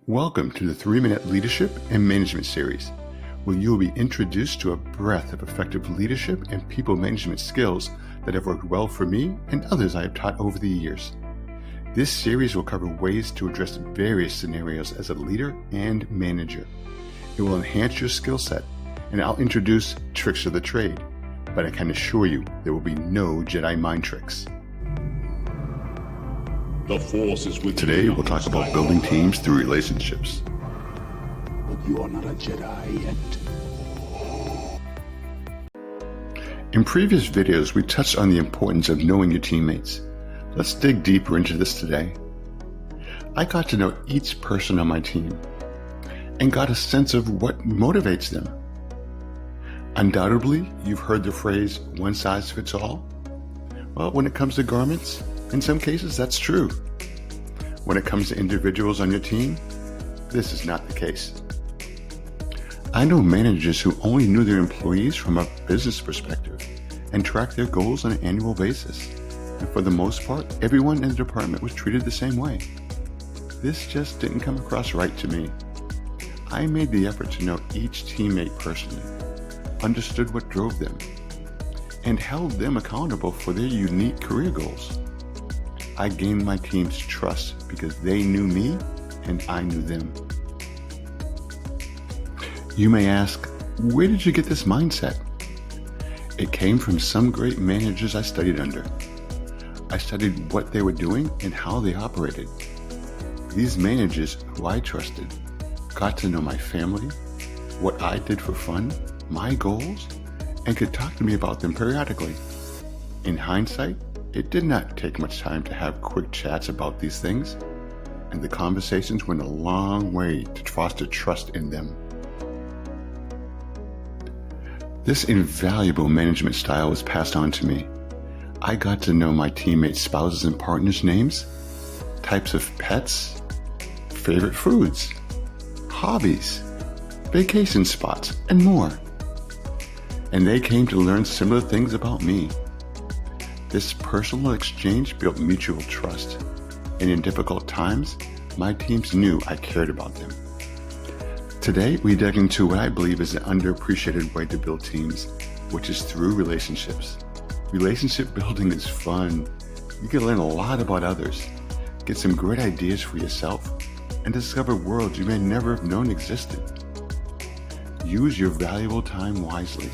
Welcome to the 3-Minute Leadership and Management Series, where you will be introduced to a breadth of effective leadership and people management skills that have worked well for me and others I have taught over the years. This series will cover ways to address various scenarios as a leader and manager. It will enhance your skill set, and I'll introduce tricks of the trade, but I can assure you there will be no Jedi mind tricks. The Force is with Today you. we'll talk about building teams through relationships. But you are not a Jedi yet. In previous videos, we touched on the importance of knowing your teammates. Let's dig deeper into this today. I got to know each person on my team and got a sense of what motivates them. Undoubtedly, you've heard the phrase, one size fits all. Well, when it comes to garments, in some cases that's true. When it comes to individuals on your team, this is not the case. I know managers who only knew their employees from a business perspective and tracked their goals on an annual basis. And for the most part, everyone in the department was treated the same way. This just didn't come across right to me. I made the effort to know each teammate personally, understood what drove them, and held them accountable for their unique career goals. I gained my team's trust because they knew me and I knew them. You may ask, where did you get this mindset? It came from some great managers I studied under. I studied what they were doing and how they operated. These managers who I trusted got to know my family, what I did for fun, my goals, and could talk to me about them periodically. In hindsight, it did not take much time to have quick chats about these things, and the conversations went a long way to foster trust in them. This invaluable management style was passed on to me. I got to know my teammates' spouses and partners' names, types of pets, favorite foods, hobbies, vacation spots, and more. And they came to learn similar things about me. This personal exchange built mutual trust, and in difficult times, my teams knew I cared about them. Today, we dig into what I believe is an underappreciated way to build teams, which is through relationships. Relationship building is fun. You can learn a lot about others, get some great ideas for yourself, and discover worlds you may never have known existed. Use your valuable time wisely.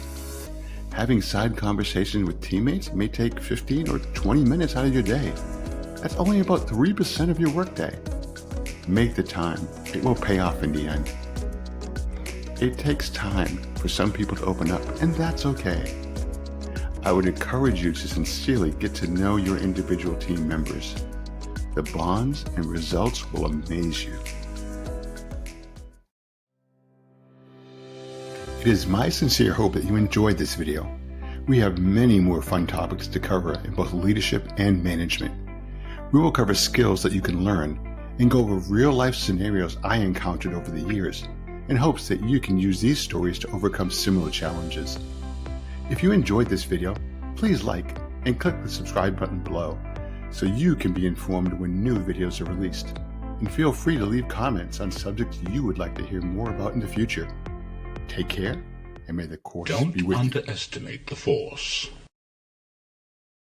Having side conversations with teammates may take 15 or 20 minutes out of your day. That's only about 3% of your workday. Make the time. It will pay off in the end. It takes time for some people to open up, and that's okay. I would encourage you to sincerely get to know your individual team members. The bonds and results will amaze you. It is my sincere hope that you enjoyed this video. We have many more fun topics to cover in both leadership and management. We will cover skills that you can learn and go over real-life scenarios I encountered over the years in hopes that you can use these stories to overcome similar challenges. If you enjoyed this video, please like and click the subscribe button below so you can be informed when new videos are released. And feel free to leave comments on subjects you would like to hear more about in the future. Take care, and may the Force be with you. Don't underestimate the Force.